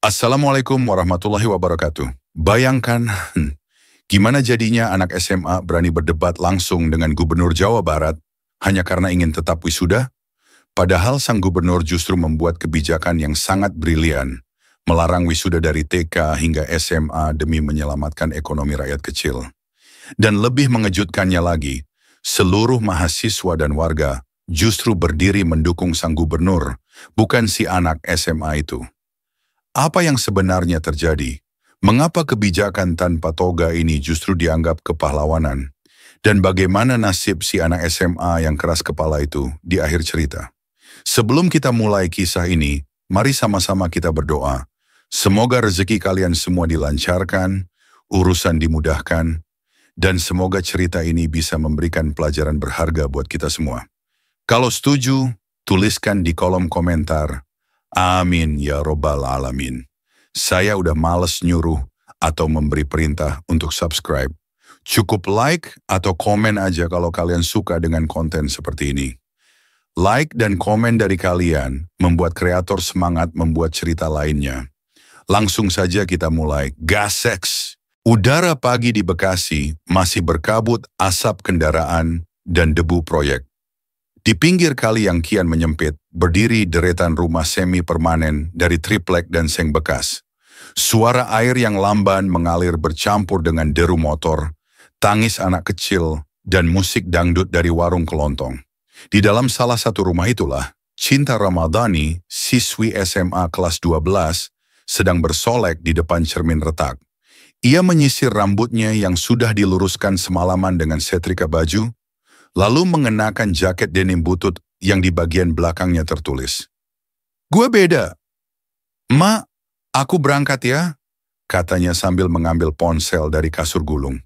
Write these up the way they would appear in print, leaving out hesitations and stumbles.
Assalamualaikum warahmatullahi wabarakatuh. Bayangkan, gimana jadinya anak SMA berani berdebat langsung dengan Gubernur Jawa Barat hanya karena ingin tetap wisuda? Padahal sang gubernur justru membuat kebijakan yang sangat brilian, melarang wisuda dari TK hingga SMA demi menyelamatkan ekonomi rakyat kecil. Dan lebih mengejutkannya lagi, seluruh mahasiswa dan warga justru berdiri mendukung sang gubernur, bukan si anak SMA itu. Apa yang sebenarnya terjadi? Mengapa kebijakan tanpa toga ini justru dianggap kepahlawanan? Dan bagaimana nasib si anak SMA yang keras kepala itu di akhir cerita? Sebelum kita mulai kisah ini, mari sama-sama kita berdoa. Semoga rezeki kalian semua dilancarkan, urusan dimudahkan, dan semoga cerita ini bisa memberikan pelajaran berharga buat kita semua. Kalau setuju, tuliskan di kolom komentar. Amin ya robbal alamin. Saya udah males nyuruh atau memberi perintah untuk subscribe. Cukup like atau komen aja kalau kalian suka dengan konten seperti ini. Like dan komen dari kalian membuat kreator semangat membuat cerita lainnya. Langsung saja kita mulai. Gaseks! Udara pagi di Bekasi masih berkabut asap kendaraan dan debu proyek. Di pinggir kali yang kian menyempit, berdiri deretan rumah semi permanen dari triplek dan seng bekas. Suara air yang lamban mengalir bercampur dengan deru motor, tangis anak kecil, dan musik dangdut dari warung kelontong. Di dalam salah satu rumah itulah, Cinta Ramadhani, siswi SMA kelas 12, sedang bersolek di depan cermin retak. Ia menyisir rambutnya yang sudah diluruskan semalaman dengan setrika baju, lalu mengenakan jaket denim butut yang di bagian belakangnya tertulis, "Gue beda." "Mak, aku berangkat ya," katanya sambil mengambil ponsel dari kasur gulung.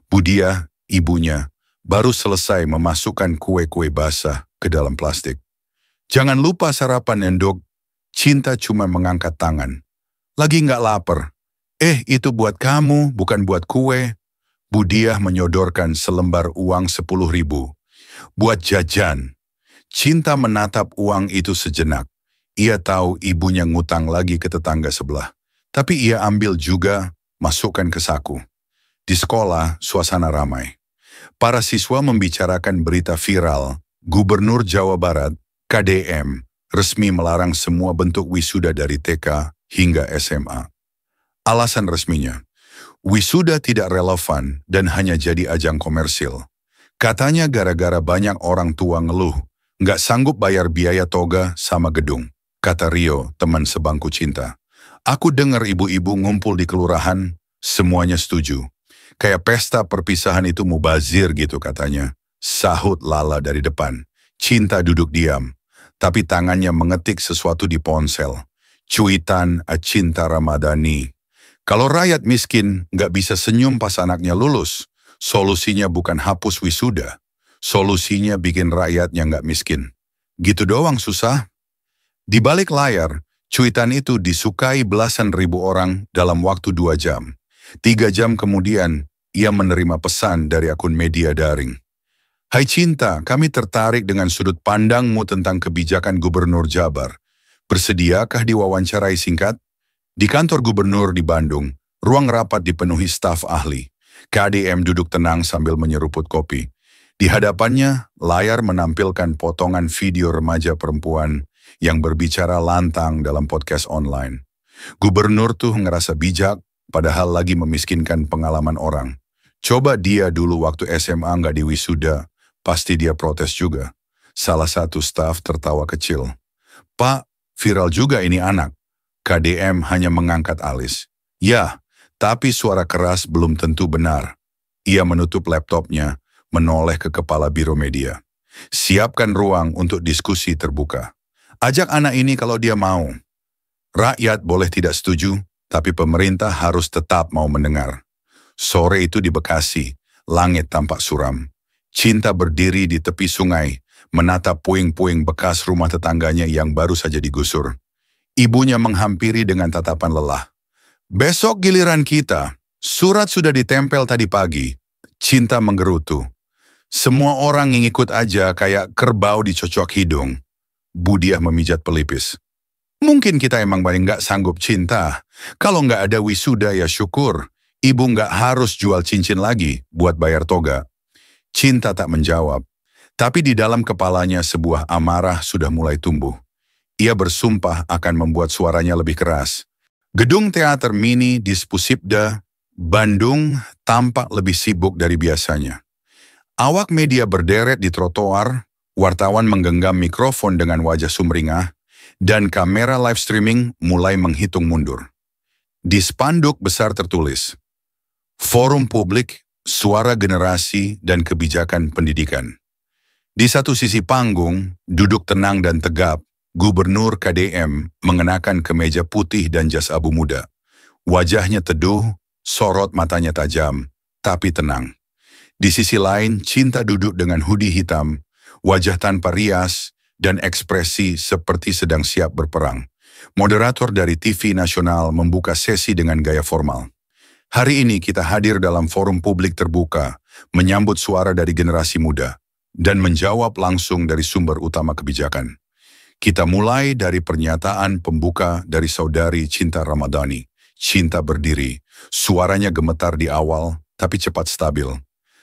Budia, ibunya, baru selesai memasukkan kue-kue basah ke dalam plastik. "Jangan lupa sarapan, Endok." Cinta cuma mengangkat tangan. "Lagi nggak lapar." Itu buat kamu, bukan buat kue." Budiah menyodorkan selembar uang 10.000. "Buat jajan." Cinta menatap uang itu sejenak. Ia tahu ibunya ngutang lagi ke tetangga sebelah. Tapi ia ambil juga, masukkan ke saku. Di sekolah, suasana ramai. Para siswa membicarakan berita viral, Gubernur Jawa Barat, KDM, resmi melarang semua bentuk wisuda dari TK hingga SMA. Alasan resminya, wisuda tidak relevan dan hanya jadi ajang komersil. Katanya gara-gara banyak orang tua ngeluh, nggak sanggup bayar biaya toga sama gedung. Kata Rio, teman sebangku Cinta. "Aku dengar ibu-ibu ngumpul di kelurahan, semuanya setuju. Kayak pesta perpisahan itu mubazir gitu katanya." Sahut Lala dari depan. Cinta duduk diam, tapi tangannya mengetik sesuatu di ponsel. Cuitan Cinta Ramadhani. Kalau rakyat miskin nggak bisa senyum pas anaknya lulus, solusinya bukan hapus wisuda. Solusinya bikin rakyatnya nggak miskin. Gitu doang susah. Di balik layar, cuitan itu disukai belasan ribu orang dalam waktu 2 jam. 3 jam kemudian, ia menerima pesan dari akun media daring. "Hai Cinta, kami tertarik dengan sudut pandangmu tentang kebijakan Gubernur Jabar. Bersediakah diwawancarai singkat?" Di kantor gubernur di Bandung, ruang rapat dipenuhi staf ahli. KDM duduk tenang sambil menyeruput kopi. Di hadapannya, layar menampilkan potongan video remaja perempuan yang berbicara lantang dalam podcast online. Gubernur tuh ngerasa bijak, padahal lagi memiskinkan pengalaman orang. Coba dia dulu waktu SMA nggak diwisuda, pasti dia protes juga. Salah satu staf tertawa kecil. "Pak, viral juga ini anak." KDM hanya mengangkat alis. "Ya, tapi suara keras belum tentu benar." Ia menutup laptopnya, menoleh ke kepala biro media. "Siapkan ruang untuk diskusi terbuka. Ajak anak ini kalau dia mau. Rakyat boleh tidak setuju, tapi pemerintah harus tetap mau mendengar." Sore itu di Bekasi, langit tampak suram. Cinta berdiri di tepi sungai, menatap puing-puing bekas rumah tetangganya yang baru saja digusur. Ibunya menghampiri dengan tatapan lelah. "Besok giliran kita, surat sudah ditempel tadi pagi." Cinta menggerutu. "Semua orang yang ikut aja kayak kerbau dicocok hidung." Budiah memijat pelipis. Mungkin kita emang paling nggak sanggup cinta. Kalau nggak ada wisuda ya syukur. Ibu nggak harus jual cincin lagi buat bayar toga. Cinta tak menjawab. Tapi di dalam kepalanya sebuah amarah sudah mulai tumbuh. Ia bersumpah akan membuat suaranya lebih keras. Gedung teater mini di Spusipda, Bandung tampak lebih sibuk dari biasanya. Awak media berderet di trotoar, wartawan menggenggam mikrofon dengan wajah sumringah, dan kamera live streaming mulai menghitung mundur. Di spanduk besar tertulis, Forum Publik, Suara Generasi dan Kebijakan Pendidikan. Di satu sisi panggung, duduk tenang dan tegap, Gubernur KDM mengenakan kemeja putih dan jas abu muda. Wajahnya teduh, sorot matanya tajam, tapi tenang. Di sisi lain, Cinta duduk dengan hoodie hitam, wajah tanpa rias, dan ekspresi seperti sedang siap berperang. Moderator dari TV nasional membuka sesi dengan gaya formal. Hari ini kita hadir dalam forum publik terbuka, menyambut suara dari generasi muda, dan menjawab langsung dari sumber utama kebijakan. Kita mulai dari pernyataan pembuka dari saudari Cinta Ramadhani. Cinta berdiri, suaranya gemetar di awal, tapi cepat stabil.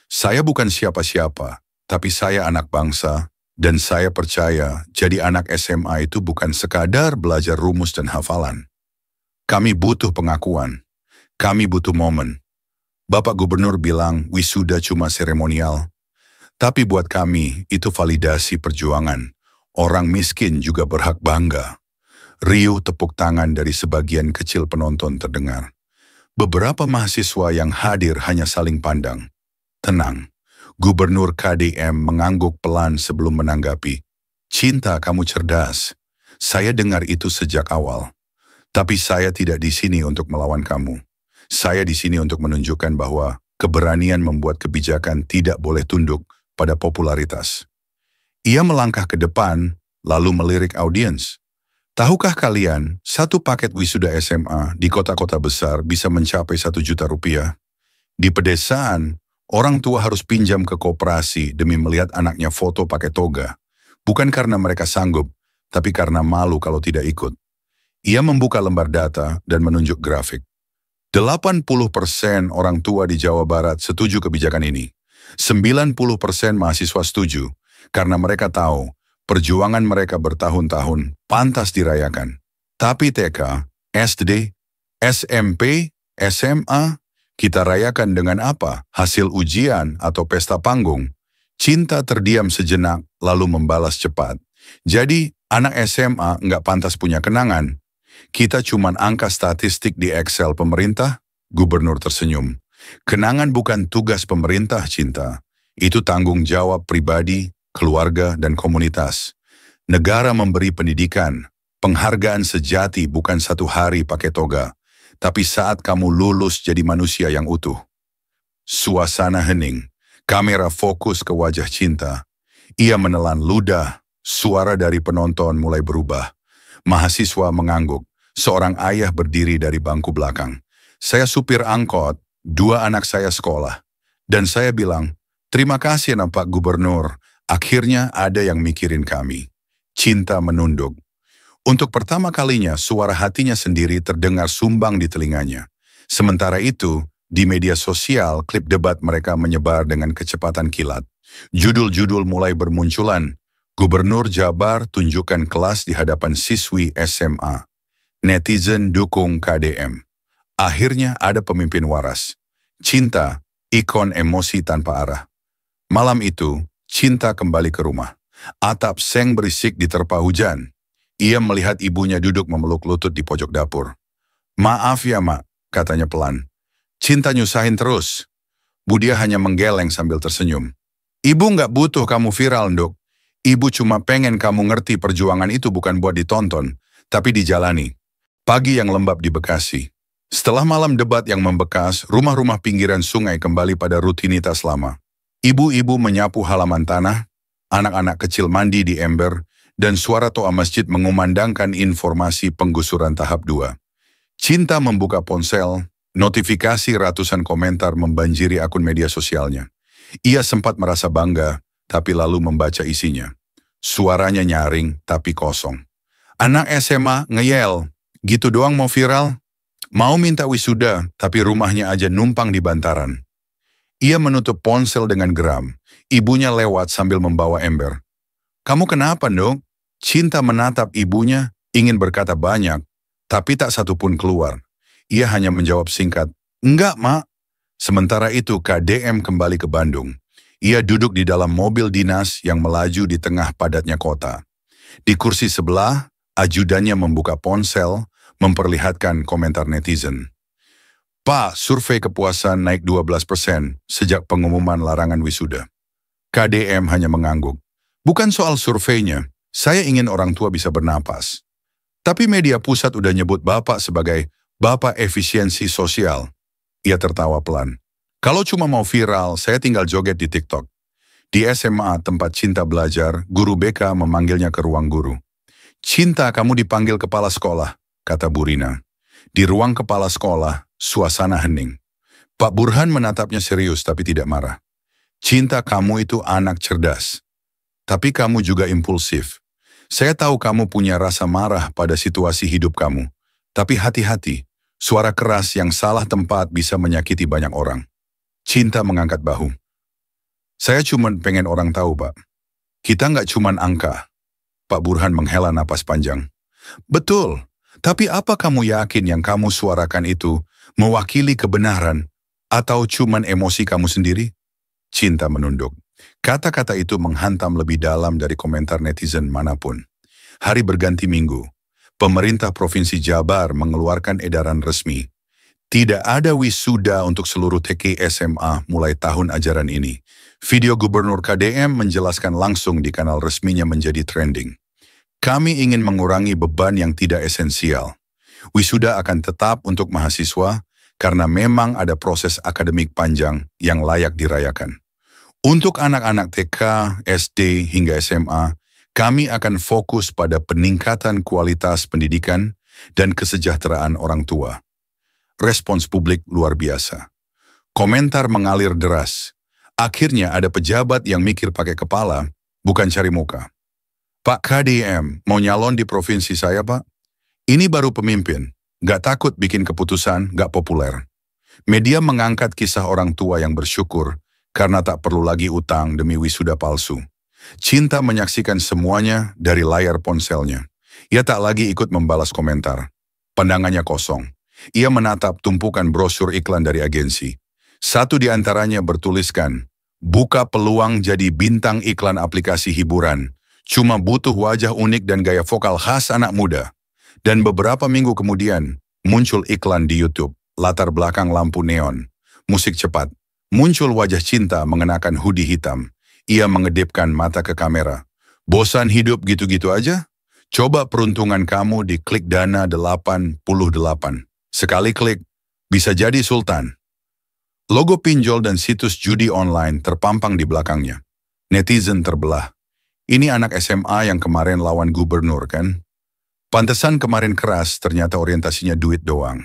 Saya bukan siapa-siapa, tapi saya anak bangsa, dan saya percaya jadi anak SMA itu bukan sekadar belajar rumus dan hafalan. Kami butuh pengakuan. Kami butuh momen. Bapak Gubernur bilang wisuda cuma seremonial. Tapi buat kami itu validasi perjuangan. Orang miskin juga berhak bangga. Riuh tepuk tangan dari sebagian kecil penonton terdengar. Beberapa mahasiswa yang hadir hanya saling pandang. Tenang. Gubernur KDM mengangguk pelan sebelum menanggapi. Cinta, kamu cerdas. Saya dengar itu sejak awal. Tapi saya tidak di sini untuk melawan kamu. Saya di sini untuk menunjukkan bahwa keberanian membuat kebijakan tidak boleh tunduk pada popularitas. Ia melangkah ke depan, lalu melirik audiens. Tahukah kalian, satu paket wisuda SMA di kota-kota besar bisa mencapai 1 juta rupiah? Di pedesaan, orang tua harus pinjam ke koperasi demi melihat anaknya foto pakai toga. Bukan karena mereka sanggup, tapi karena malu kalau tidak ikut. Ia membuka lembar data dan menunjuk grafik. 80% orang tua di Jawa Barat setuju kebijakan ini. 90% mahasiswa setuju, karena mereka tahu perjuangan mereka bertahun-tahun pantas dirayakan. Tapi TK, SD, SMP, SMA, kita rayakan dengan apa? Hasil ujian atau pesta panggung? Cinta terdiam sejenak, lalu membalas cepat. Jadi, anak SMA nggak pantas punya kenangan. Kita cuman angka statistik di Excel pemerintah, Gubernur tersenyum. Kenangan bukan tugas pemerintah, Cinta. Itu tanggung jawab pribadi, keluarga, dan komunitas. Negara memberi pendidikan, penghargaan sejati bukan 1 hari pakai toga. Tapi saat kamu lulus jadi manusia yang utuh. Suasana hening, kamera fokus ke wajah Cinta. Ia menelan ludah, suara dari penonton mulai berubah. Mahasiswa mengangguk, seorang ayah berdiri dari bangku belakang. Saya supir angkot, 2 anak saya sekolah. Dan saya bilang, terima kasih Pak Gubernur, akhirnya ada yang mikirin kami. Cinta menunduk. Untuk pertama kalinya, suara hatinya sendiri terdengar sumbang di telinganya. Sementara itu, di media sosial, klip debat mereka menyebar dengan kecepatan kilat. Judul-judul mulai bermunculan. Gubernur Jabar tunjukkan kelas di hadapan siswi SMA. Netizen dukung KDM. Akhirnya ada pemimpin waras. Cinta, ikon emosi tanpa arah. Malam itu, Cinta kembali ke rumah. Atap seng berisik diterpa hujan. Ia melihat ibunya duduk memeluk lutut di pojok dapur. Maaf ya, Mak, katanya pelan. Cinta nyusahin terus. Budia hanya menggeleng sambil tersenyum. Ibu nggak butuh kamu viral, Nduk. Ibu cuma pengen kamu ngerti perjuangan itu bukan buat ditonton, tapi dijalani. Pagi yang lembab di Bekasi. Setelah malam debat yang membekas, rumah-rumah pinggiran sungai kembali pada rutinitas lama. Ibu-ibu menyapu halaman tanah, anak-anak kecil mandi di ember, dan suara toa masjid mengumandangkan informasi penggusuran tahap 2. Cinta membuka ponsel, notifikasi ratusan komentar membanjiri akun media sosialnya. Ia sempat merasa bangga, tapi lalu membaca isinya. Suaranya nyaring, tapi kosong. Anak SMA ngeyel, gitu doang mau viral? Mau minta wisuda, tapi rumahnya aja numpang di bantaran. Ia menutup ponsel dengan geram. Ibunya lewat sambil membawa ember. Kamu kenapa, dong? Cinta menatap ibunya, ingin berkata banyak, tapi tak satu pun keluar. Ia hanya menjawab singkat, enggak, Mak. Sementara itu KDM kembali ke Bandung. Ia duduk di dalam mobil dinas yang melaju di tengah padatnya kota. Di kursi sebelah, ajudannya membuka ponsel, memperlihatkan komentar netizen. Pak, survei kepuasan naik 12% sejak pengumuman larangan wisuda. KDM hanya mengangguk. Bukan soal surveinya, saya ingin orang tua bisa bernapas. Tapi media pusat udah nyebut Bapak sebagai Bapak efisiensi sosial. Ia tertawa pelan. Kalau cuma mau viral, saya tinggal joget di TikTok. Di SMA tempat Cinta belajar, guru BK memanggilnya ke ruang guru. Cinta, kamu dipanggil kepala sekolah, kata Bu Rina. Di ruang kepala sekolah, suasana hening. Pak Burhan menatapnya serius tapi tidak marah. Cinta, kamu itu anak cerdas. Tapi kamu juga impulsif. Saya tahu kamu punya rasa marah pada situasi hidup kamu. Tapi hati-hati, suara keras yang salah tempat bisa menyakiti banyak orang. Cinta mengangkat bahu. Saya cuma pengen orang tahu, Pak. Kita nggak cuma angka. Pak Burhan menghela napas panjang. Betul, tapi apa kamu yakin yang kamu suarakan itu mewakili kebenaran atau cuma emosi kamu sendiri? Cinta menunduk. Kata-kata itu menghantam lebih dalam dari komentar netizen manapun. Hari berganti minggu. Pemerintah Provinsi Jabar mengeluarkan edaran resmi. Tidak ada wisuda untuk seluruh TK SMA mulai tahun ajaran ini. Video Gubernur KDM menjelaskan langsung di kanal resminya menjadi trending. Kami ingin mengurangi beban yang tidak esensial. Wisuda akan tetap untuk mahasiswa karena memang ada proses akademik panjang yang layak dirayakan. Untuk anak-anak TK, SD, hingga SMA, kami akan fokus pada peningkatan kualitas pendidikan dan kesejahteraan orang tua. Respons publik luar biasa. Komentar mengalir deras. Akhirnya ada pejabat yang mikir pakai kepala, bukan cari muka. Pak KDM, mau nyalon di provinsi saya, Pak? Ini baru pemimpin, gak takut bikin keputusan gak populer. Media mengangkat kisah orang tua yang bersyukur karena tak perlu lagi utang demi wisuda palsu. Cinta menyaksikan semuanya dari layar ponselnya. Ia tak lagi ikut membalas komentar. Pandangannya kosong. Ia menatap tumpukan brosur iklan dari agensi. Satu di antaranya bertuliskan, buka peluang jadi bintang iklan aplikasi hiburan. Cuma butuh wajah unik dan gaya vokal khas anak muda. Dan beberapa minggu kemudian, muncul iklan di YouTube, latar belakang lampu neon, musik cepat. Muncul wajah Cinta mengenakan hoodie hitam. Ia mengedipkan mata ke kamera. Bosan hidup gitu-gitu aja? Coba peruntungan kamu di klik dana 88. Sekali klik, bisa jadi sultan. Logo pinjol dan situs judi online terpampang di belakangnya. Netizen terbelah. Ini anak SMA yang kemarin lawan gubernur kan? Pantesan kemarin keras, ternyata orientasinya duit doang.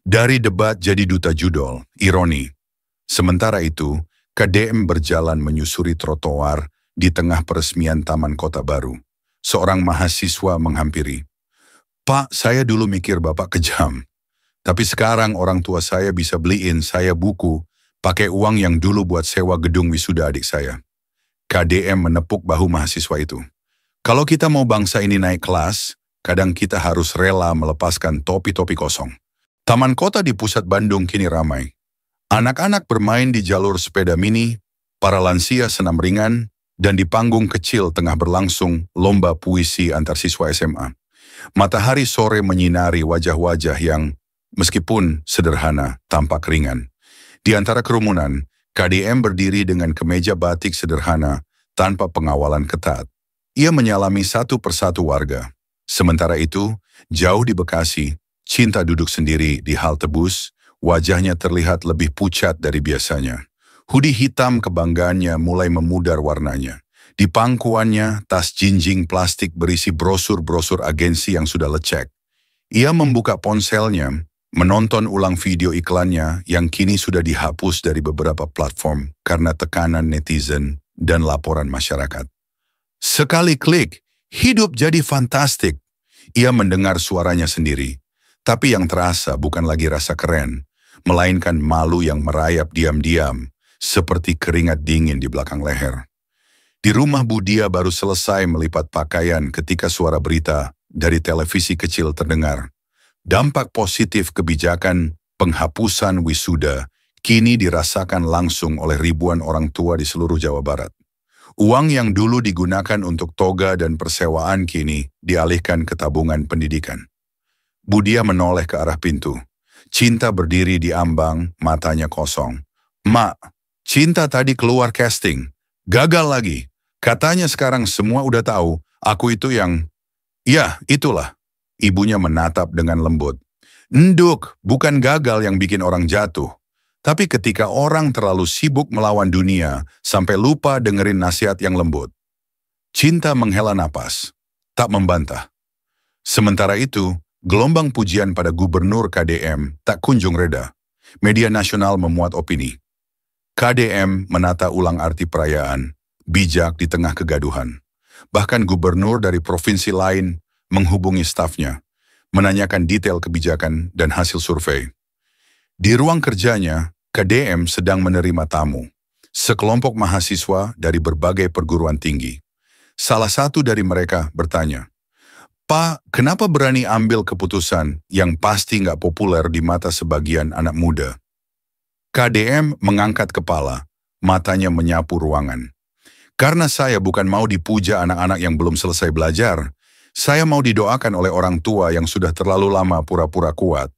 Dari debat jadi duta judol, ironi. Sementara itu, KDM berjalan menyusuri trotoar di tengah peresmian Taman Kota Baru. Seorang mahasiswa menghampiri. Pak, saya dulu mikir Bapak kejam. Tapi sekarang orang tua saya bisa beliin saya buku pakai uang yang dulu buat sewa gedung wisuda adik saya. KDM menepuk bahu mahasiswa itu. Kalau kita mau bangsa ini naik kelas, kadang kita harus rela melepaskan topi-topi kosong. Taman kota di pusat Bandung kini ramai. Anak-anak bermain di jalur sepeda mini, para lansia senam ringan, dan di panggung kecil tengah berlangsung lomba puisi antar siswa SMA. Matahari sore menyinari wajah-wajah yang meskipun sederhana, tampak ringan. Di antara kerumunan, KDM berdiri dengan kemeja batik sederhana tanpa pengawalan ketat. Ia menyalami satu persatu warga. Sementara itu, jauh di Bekasi, Cinta duduk sendiri di halte bus, wajahnya terlihat lebih pucat dari biasanya. Hoodie hitam kebanggaannya mulai memudar warnanya. Di pangkuannya, tas jinjing plastik berisi brosur-brosur agensi yang sudah lecek. Ia membuka ponselnya, menonton ulang video iklannya yang kini sudah dihapus dari beberapa platform karena tekanan netizen dan laporan masyarakat. Sekali klik, hidup jadi fantastik. Ia mendengar suaranya sendiri, tapi yang terasa bukan lagi rasa keren, melainkan malu yang merayap diam-diam, seperti keringat dingin di belakang leher. Di rumah Budia baru selesai melipat pakaian ketika suara berita dari televisi kecil terdengar. Dampak positif kebijakan penghapusan wisuda kini dirasakan langsung oleh ribuan orang tua di seluruh Jawa Barat. Uang yang dulu digunakan untuk toga dan persewaan kini dialihkan ke tabungan pendidikan. Budia menoleh ke arah pintu. Cinta berdiri di ambang, matanya kosong. "Mak, Cinta tadi keluar casting. Gagal lagi. Katanya sekarang semua udah tahu, aku itu yang..." "Ya, itulah." Ibunya menatap dengan lembut. "Nduk, bukan gagal yang bikin orang jatuh. Tapi ketika orang terlalu sibuk melawan dunia, sampai lupa dengerin nasihat yang lembut." Cinta menghela napas, tak membantah. Sementara itu, gelombang pujian pada Gubernur KDM tak kunjung reda. Media nasional memuat opini. KDM menata ulang arti perayaan, bijak di tengah kegaduhan. Bahkan gubernur dari provinsi lain menghubungi stafnya, menanyakan detail kebijakan dan hasil survei. Di ruang kerjanya, KDM sedang menerima tamu, sekelompok mahasiswa dari berbagai perguruan tinggi. Salah satu dari mereka bertanya, "Pak, kenapa berani ambil keputusan yang pasti nggak populer di mata sebagian anak muda?" KDM mengangkat kepala, matanya menyapu ruangan. "Karena saya bukan mau dipuja anak-anak yang belum selesai belajar, saya mau didoakan oleh orang tua yang sudah terlalu lama pura-pura kuat."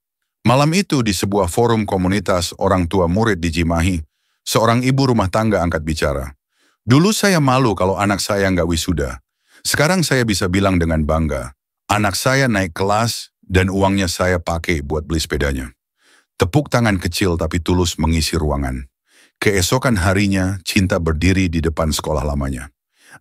Malam itu di sebuah forum komunitas orang tua murid di Cimahi, seorang ibu rumah tangga angkat bicara. "Dulu saya malu kalau anak saya nggak wisuda. Sekarang saya bisa bilang dengan bangga, anak saya naik kelas dan uangnya saya pakai buat beli sepedanya." Tepuk tangan kecil tapi tulus mengisi ruangan. Keesokan harinya, Cinta berdiri di depan sekolah lamanya.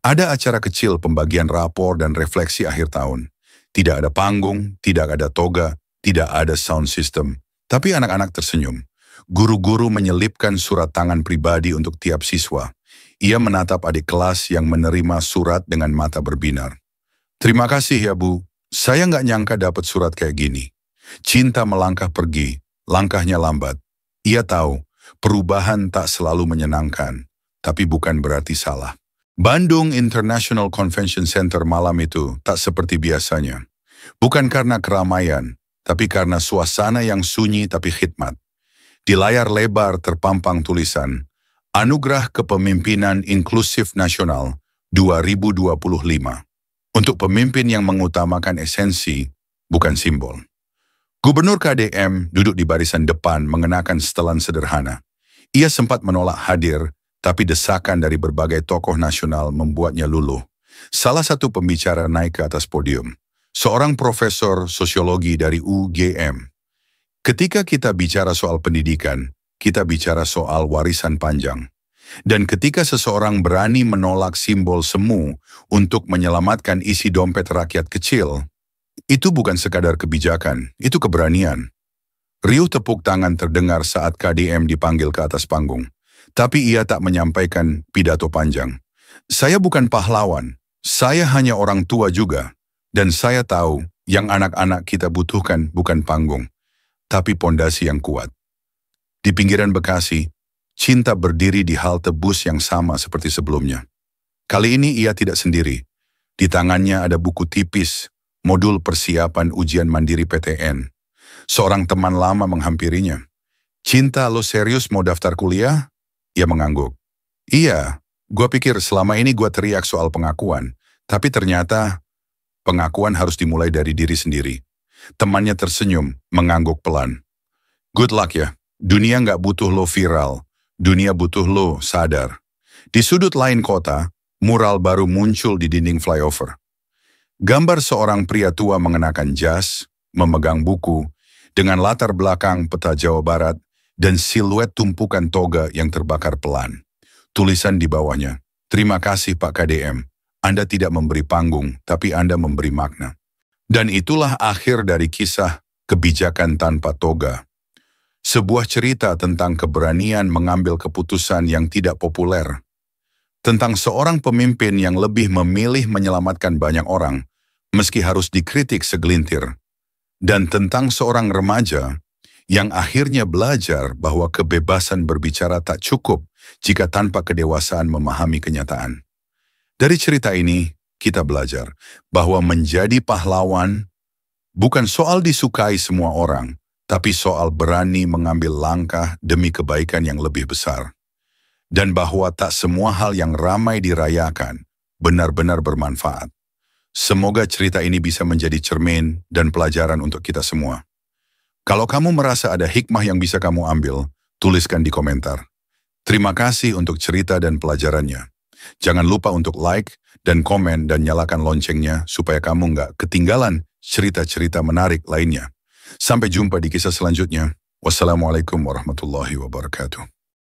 Ada acara kecil pembagian rapor dan refleksi akhir tahun. Tidak ada panggung, tidak ada toga, tidak ada sound system. Tapi anak-anak tersenyum. Guru-guru menyelipkan surat tangan pribadi untuk tiap siswa. Ia menatap adik kelas yang menerima surat dengan mata berbinar. "Terima kasih ya Bu, saya nggak nyangka dapat surat kayak gini." Cinta melangkah pergi. Langkahnya lambat. Ia tahu, perubahan tak selalu menyenangkan, tapi bukan berarti salah. Bandung International Convention Center malam itu tak seperti biasanya. Bukan karena keramaian, tapi karena suasana yang sunyi tapi khidmat. Di layar lebar terpampang tulisan, "Anugerah Kepemimpinan Inklusif Nasional 2025. Untuk pemimpin yang mengutamakan esensi, bukan simbol." Gubernur KDM duduk di barisan depan mengenakan setelan sederhana. Ia sempat menolak hadir, tapi desakan dari berbagai tokoh nasional membuatnya luluh. Salah satu pembicara naik ke atas podium, seorang profesor sosiologi dari UGM. "Ketika kita bicara soal pendidikan, kita bicara soal warisan panjang. Dan ketika seseorang berani menolak simbol semu untuk menyelamatkan isi dompet rakyat kecil, itu bukan sekadar kebijakan, itu keberanian." Riuh tepuk tangan terdengar saat KDM dipanggil ke atas panggung. Tapi ia tak menyampaikan pidato panjang. "Saya bukan pahlawan, saya hanya orang tua juga. Dan saya tahu yang anak-anak kita butuhkan bukan panggung, tapi pondasi yang kuat." Di pinggiran Bekasi, Cinta berdiri di halte bus yang sama seperti sebelumnya. Kali ini ia tidak sendiri. Di tangannya ada buku tipis, modul persiapan ujian mandiri PTN. Seorang teman lama menghampirinya. "Cinta, lo serius mau daftar kuliah?" Ia mengangguk. "Iya, gua pikir selama ini gua teriak soal pengakuan, tapi ternyata pengakuan harus dimulai dari diri sendiri." Temannya tersenyum, mengangguk pelan. "Good luck ya, dunia nggak butuh lo viral, dunia butuh lo sadar." Di sudut lain kota, mural baru muncul di dinding flyover. Gambar seorang pria tua mengenakan jas, memegang buku, dengan latar belakang peta Jawa Barat dan siluet tumpukan toga yang terbakar pelan. Tulisan di bawahnya, "Terima kasih Pak KDM, Anda tidak memberi panggung, tapi Anda memberi makna." Dan itulah akhir dari kisah kebijakan tanpa toga. Sebuah cerita tentang keberanian mengambil keputusan yang tidak populer. Tentang seorang pemimpin yang lebih memilih menyelamatkan banyak orang, meski harus dikritik segelintir, dan tentang seorang remaja yang akhirnya belajar bahwa kebebasan berbicara tak cukup jika tanpa kedewasaan memahami kenyataan. Dari cerita ini, kita belajar bahwa menjadi pahlawan bukan soal disukai semua orang, tapi soal berani mengambil langkah demi kebaikan yang lebih besar. Dan bahwa tak semua hal yang ramai dirayakan benar-benar bermanfaat. Semoga cerita ini bisa menjadi cermin dan pelajaran untuk kita semua. Kalau kamu merasa ada hikmah yang bisa kamu ambil, tuliskan di komentar. Terima kasih untuk cerita dan pelajarannya. Jangan lupa untuk like dan komen dan nyalakan loncengnya supaya kamu nggak ketinggalan cerita-cerita menarik lainnya. Sampai jumpa di kisah selanjutnya. Wassalamualaikum warahmatullahi wabarakatuh.